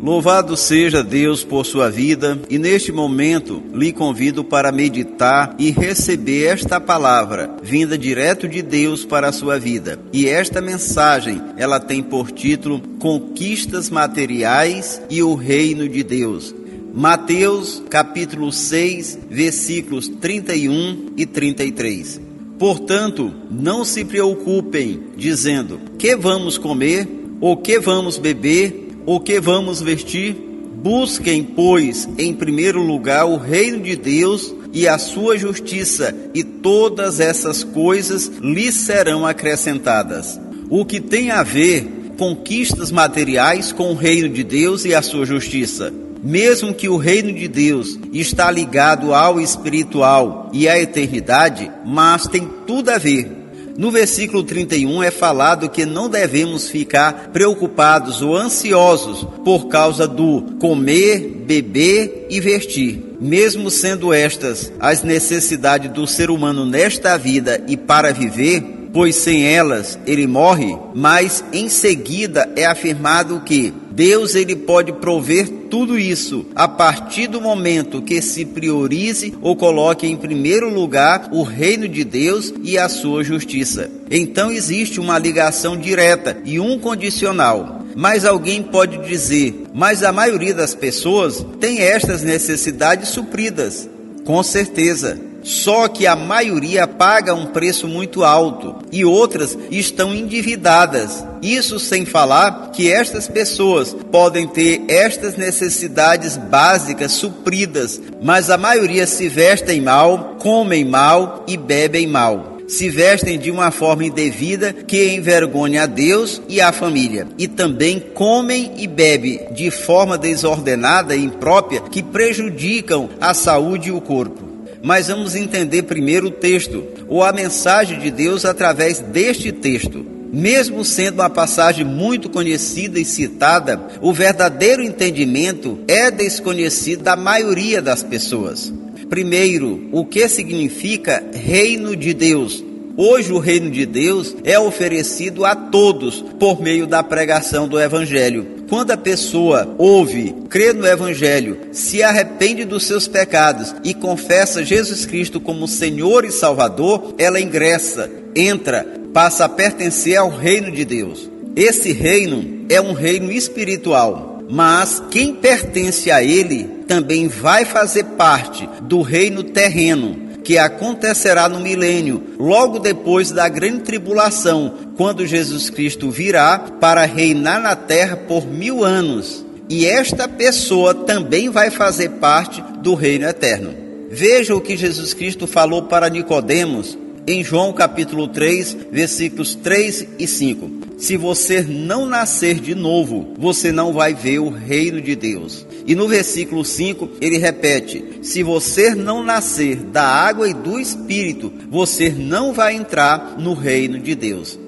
Louvado seja Deus por sua vida, e neste momento lhe convido para meditar e receber esta palavra, vinda direto de Deus para a sua vida. E esta mensagem, ela tem por título Conquistas Materiais e o Reino de Deus. Mateus capítulo 6, versículos 31 e 33. Portanto, não se preocupem, dizendo, que vamos comer, ou que vamos beber, o que vamos vestir? Busquem, pois, em primeiro lugar o reino de Deus e a sua justiça, e todas essas coisas lhes serão acrescentadas. O que tem a ver conquistas materiais com o reino de Deus e a sua justiça? Mesmo que o reino de Deus está ligado ao espiritual e à eternidade, mas tem tudo a ver. No versículo 31 é falado que não devemos ficar preocupados ou ansiosos por causa do comer, beber e vestir. Mesmo sendo estas as necessidades do ser humano nesta vida e para viver, pois sem elas ele morre, mas em seguida é afirmado que Deus ele pode prover tudo isso a partir do momento que se priorize ou coloque em primeiro lugar o reino de Deus e a sua justiça. Então existe uma ligação direta e um condicional. Mas alguém pode dizer, mas a maioria das pessoas tem estas necessidades supridas. Com certeza. Só que a maioria paga um preço muito alto e outras estão endividadas. Isso sem falar que estas pessoas podem ter estas necessidades básicas supridas, mas a maioria se vestem mal, comem mal e bebem mal. Se vestem de uma forma indevida que envergonha a Deus e a família. E também comem e bebem de forma desordenada e imprópria que prejudicam a saúde e o corpo. Mas vamos entender primeiro o texto, ou a mensagem de Deus através deste texto. Mesmo sendo uma passagem muito conhecida e citada, o verdadeiro entendimento é desconhecido da maioria das pessoas. Primeiro, o que significa reino de Deus? Hoje o reino de Deus é oferecido a todos por meio da pregação do Evangelho. Quando a pessoa ouve, crê no Evangelho, se arrepende dos seus pecados e confessa Jesus Cristo como Senhor e Salvador, ela ingressa, entra, passa a pertencer ao reino de Deus. Esse reino é um reino espiritual, mas quem pertence a ele também vai fazer parte do reino terreno, que acontecerá no milênio, logo depois da grande tribulação, quando Jesus Cristo virá para reinar na terra por 1000 anos. E esta pessoa também vai fazer parte do reino eterno. Veja o que Jesus Cristo falou para Nicodemos em João capítulo 3, versículos 3 e 5. Se você não nascer de novo, você não vai ver o reino de Deus. E no versículo 5, ele repete, se você não nascer da água e do Espírito, você não vai entrar no reino de Deus.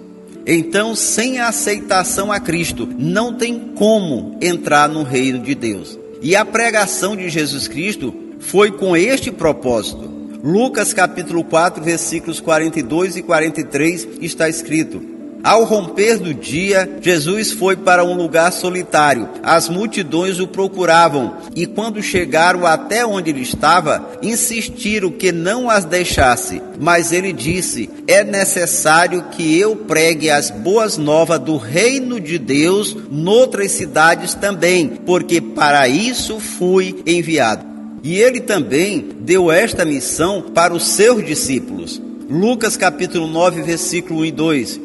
Então, sem a aceitação a Cristo, não tem como entrar no reino de Deus. E a pregação de Jesus Cristo foi com este propósito. Lucas capítulo 4, versículos 42 e 43 está escrito, ao romper do dia, Jesus foi para um lugar solitário. As multidões o procuravam e quando chegaram até onde ele estava, insistiram que não as deixasse. Mas ele disse, é necessário que eu pregue as boas novas do reino de Deus noutras cidades também, porque para isso fui enviado. E ele também deu esta missão para os seus discípulos. Lucas capítulo 9, versículo 1 e 2.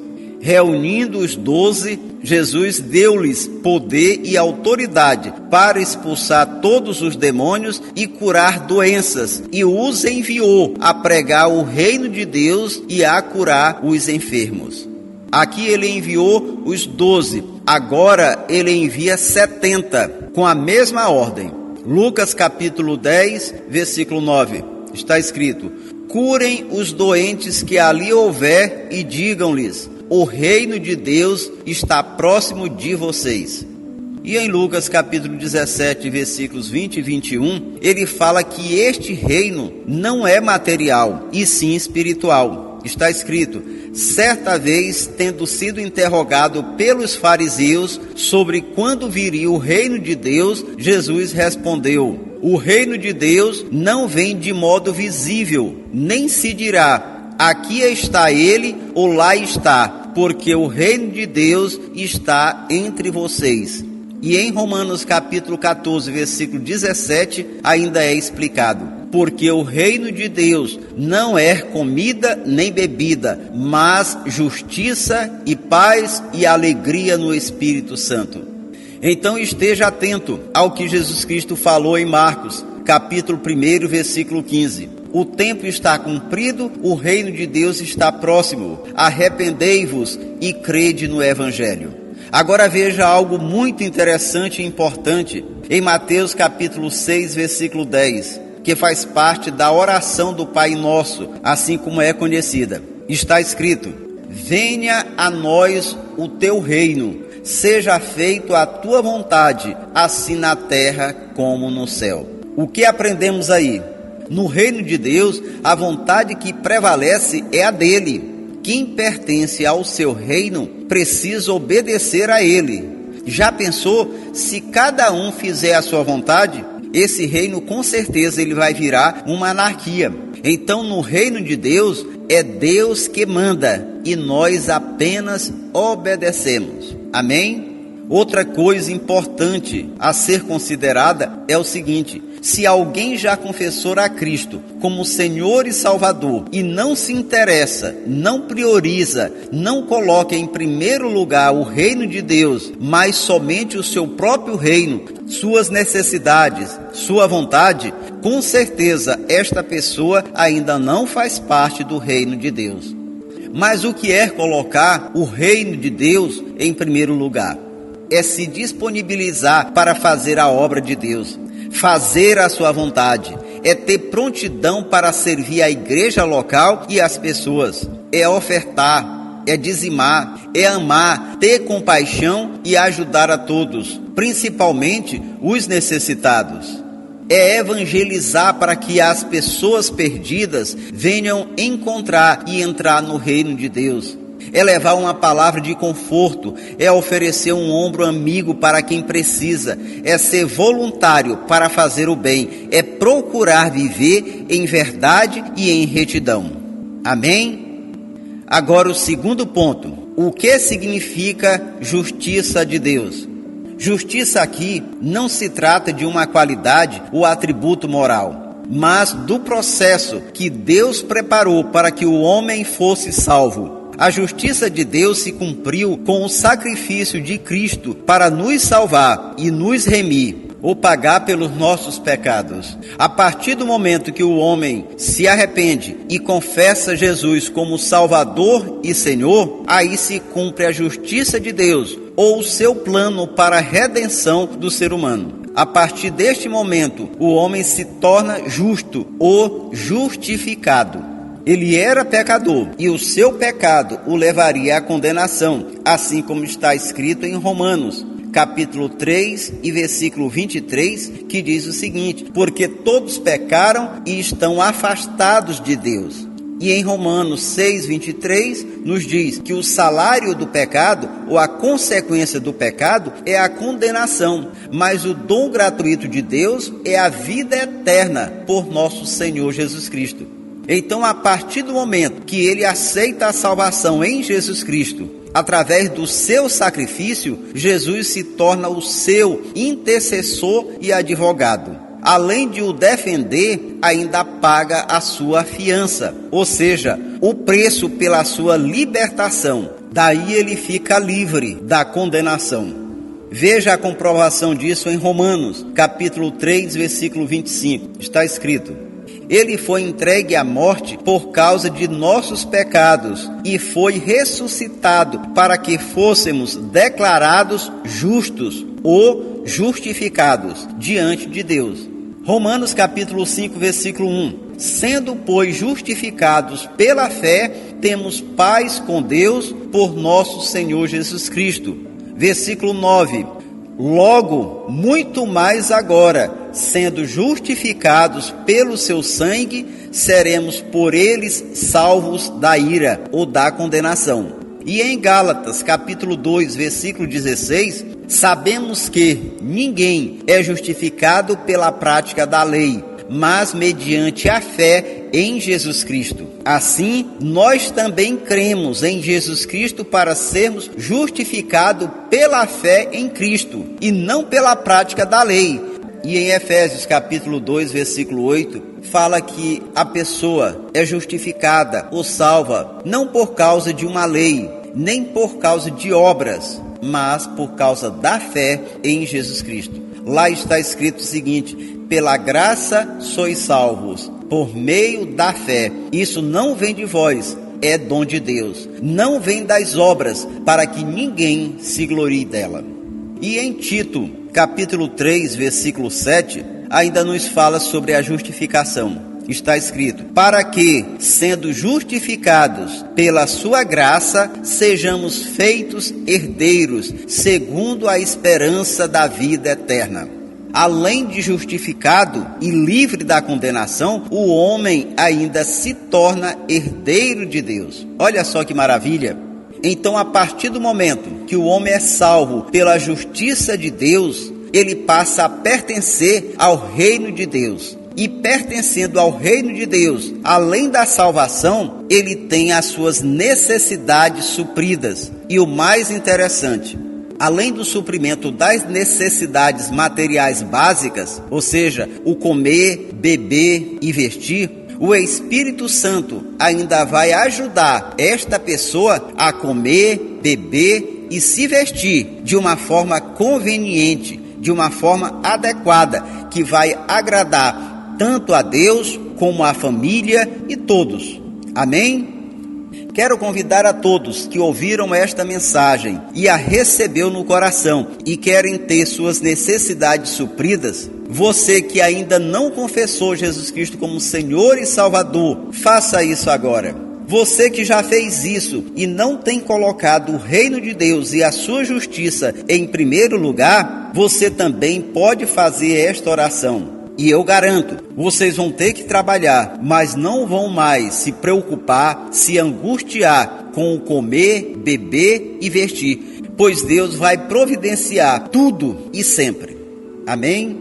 Reunindo os 12, Jesus deu-lhes poder e autoridade para expulsar todos os demônios e curar doenças, e os enviou a pregar o reino de Deus e a curar os enfermos. Aqui ele enviou os 12, agora ele envia 70, com a mesma ordem. Lucas capítulo 10, versículo 9, está escrito, curem os doentes que ali houver e digam-lhes, o reino de Deus está próximo de vocês. E em Lucas capítulo 17, versículos 20 e 21, ele fala que este reino não é material, e sim espiritual. está escrito: certa vez, tendo sido interrogado pelos fariseus sobre quando viria o reino de Deus, Jesus respondeu: o reino de Deus não vem de modo visível, nem se dirá: aqui está ele ou lá está, porque o reino de Deus está entre vocês. E em Romanos capítulo 14, versículo 17, ainda é explicado: porque o reino de Deus não é comida nem bebida, mas justiça e paz e alegria no Espírito Santo. Então esteja atento ao que Jesus Cristo falou em Marcos, capítulo 1, versículo 15. O tempo está cumprido, o reino de Deus está próximo. Arrependei-vos e crede no Evangelho. Agora veja algo muito interessante e importante em Mateus capítulo 6, versículo 10, que faz parte da oração do Pai Nosso, assim como é conhecida. Está escrito: venha a nós o teu reino, seja feito a tua vontade, assim na terra como no céu. O que aprendemos aí? No reino de Deus, a vontade que prevalece é a dele. Quem pertence ao seu reino precisa obedecer a ele. Já pensou se cada um fizer a sua vontade? Esse reino com certeza ele vai virar uma anarquia. Então no reino de Deus é Deus que manda e nós apenas obedecemos. Amém? Outra coisa importante a ser considerada é o seguinte: se alguém já confessou a Cristo como Senhor e Salvador e não se interessa, não prioriza, não coloca em primeiro lugar o reino de Deus, mas somente o seu próprio reino, suas necessidades, sua vontade, com certeza esta pessoa ainda não faz parte do reino de Deus. Mas o que é colocar o reino de Deus em primeiro lugar? É se disponibilizar para fazer a obra de Deus, fazer a sua vontade, é ter prontidão para servir a igreja local e as pessoas, é ofertar, é dizimar, é amar, ter compaixão e ajudar a todos, principalmente os necessitados. É evangelizar para que as pessoas perdidas venham encontrar e entrar no reino de Deus. É levar uma palavra de conforto, é oferecer um ombro amigo para quem precisa, é ser voluntário para fazer o bem, é procurar viver em verdade e em retidão. Amém? Agora o segundo ponto: o que significa justiça de Deus? Justiça aqui não se trata de uma qualidade ou atributo moral, mas do processo que Deus preparou para que o homem fosse salvo. A justiça de Deus se cumpriu com o sacrifício de Cristo para nos salvar e nos remir, ou pagar pelos nossos pecados. A partir do momento que o homem se arrepende e confessa Jesus como Salvador e Senhor, aí se cumpre a justiça de Deus, ou o seu plano para a redenção do ser humano. A partir deste momento, o homem se torna justo ou justificado. Ele era pecador e o seu pecado o levaria à condenação, assim como está escrito em Romanos, capítulo 3 e versículo 23, que diz o seguinte: porque todos pecaram e estão afastados de Deus. E em Romanos 6, 23, nos diz que o salário do pecado, ou a consequência do pecado, é a condenação, mas o dom gratuito de Deus é a vida eterna por nosso Senhor Jesus Cristo. Então, a partir do momento que ele aceita a salvação em Jesus Cristo, através do seu sacrifício, Jesus se torna o seu intercessor e advogado. Além de o defender, ainda paga a sua fiança, ou seja, o preço pela sua libertação. Daí ele fica livre da condenação. Veja a comprovação disso em Romanos, capítulo 3, versículo 25. Está escrito: ele foi entregue à morte por causa de nossos pecados e foi ressuscitado para que fôssemos declarados justos ou justificados diante de Deus. Romanos capítulo 5, versículo 1. Sendo, pois, justificados pela fé, temos paz com Deus por nosso Senhor Jesus Cristo. Versículo 9. Logo, muito mais agora, sendo justificados pelo seu sangue, seremos por eles salvos da ira ou da condenação. E em Gálatas, capítulo 2, versículo 16, sabemos que ninguém é justificado pela prática da lei, mas mediante a fé em Jesus Cristo. Assim, nós também cremos em Jesus Cristo para sermos justificados pela fé em Cristo, e não pela prática da lei. E em Efésios capítulo 2, versículo 8, fala que a pessoa é justificada ou salva não por causa de uma lei, nem por causa de obras, mas por causa da fé em Jesus Cristo. Lá está escrito o seguinte: pela graça sois salvos, por meio da fé. Isso não vem de vós, é dom de Deus. Não vem das obras, para que ninguém se glorie dela. E em Tito, capítulo 3, versículo 7, ainda nos fala sobre a justificação. Está escrito: para que, sendo justificados pela sua graça, sejamos feitos herdeiros, segundo a esperança da vida eterna. Além de justificado e livre da condenação, o homem ainda se torna herdeiro de Deus. Olha só que maravilha! Então, a partir do momento que o homem é salvo pela justiça de Deus, ele passa a pertencer ao reino de Deus. E pertencendo ao reino de Deus, além da salvação, ele tem as suas necessidades supridas. E o mais interessante, além do suprimento das necessidades materiais básicas, ou seja, o comer, beber e vestir, o Espírito Santo ainda vai ajudar esta pessoa a comer, beber e se vestir de uma forma conveniente, de uma forma adequada, que vai agradar tanto a Deus como a família e todos. Amém? Quero convidar a todos que ouviram esta mensagem e a recebeu no coração e querem ter suas necessidades supridas. Você que ainda não confessou Jesus Cristo como Senhor e Salvador, faça isso agora. Você que já fez isso e não tem colocado o reino de Deus e a sua justiça em primeiro lugar, você também pode fazer esta oração. E eu garanto, vocês vão ter que trabalhar, mas não vão mais se preocupar, se angustiar com o comer, beber e vestir, pois Deus vai providenciar tudo e sempre. Amém?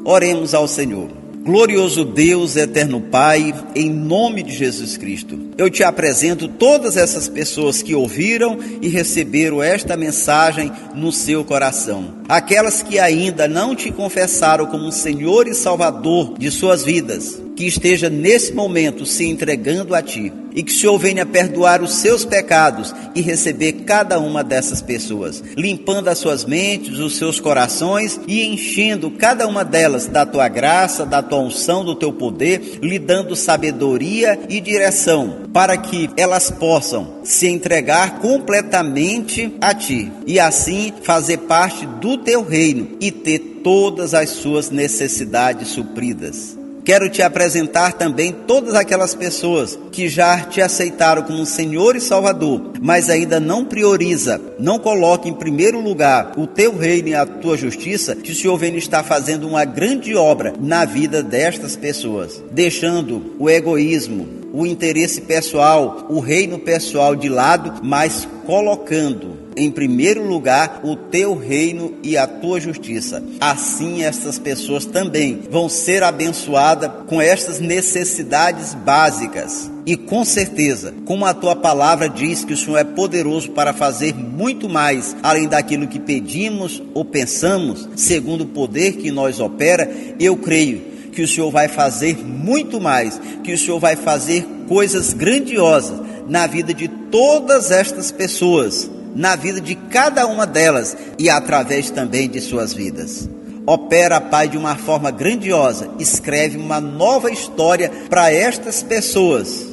Oremos ao Senhor. Glorioso Deus, eterno Pai, em nome de Jesus Cristo, eu te apresento todas essas pessoas que ouviram e receberam esta mensagem no seu coração. Aquelas que ainda não te confessaram como Senhor e Salvador de suas vidas, que esteja nesse momento se entregando a Ti, e que o Senhor venha perdoar os seus pecados e receber cada uma dessas pessoas, limpando as suas mentes, os seus corações e enchendo cada uma delas da Tua graça, da Tua unção, do Teu poder, lhe dando sabedoria e direção, para que elas possam se entregar completamente a Ti e assim fazer parte do Teu reino e ter todas as suas necessidades supridas. Quero te apresentar também todas aquelas pessoas que já te aceitaram como Senhor e Salvador, mas ainda não prioriza, não coloca em primeiro lugar o teu reino e a tua justiça, que o Senhor vem estar fazendo uma grande obra na vida destas pessoas, deixando o egoísmo, o interesse pessoal, o reino pessoal de lado, mas colocando em primeiro lugar o teu reino e a tua justiça. Assim estas pessoas também vão ser abençoadas com estas necessidades básicas. E com certeza, como a tua palavra diz que o Senhor é poderoso para fazer muito mais, além daquilo que pedimos ou pensamos, segundo o poder que nós opera, eu creio que o Senhor vai fazer muito mais, que o Senhor vai fazer coisas grandiosas na vida de todas estas pessoas, na vida de cada uma delas e através também de suas vidas. Opera, Pai, de uma forma grandiosa, escreve uma nova história para estas pessoas.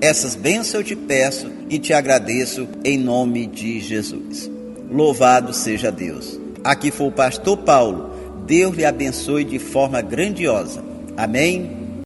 Essas bênçãos eu te peço e te agradeço em nome de Jesus. Louvado seja Deus. Aqui foi o pastor Paulo. Deus lhe abençoe de forma grandiosa. Amém?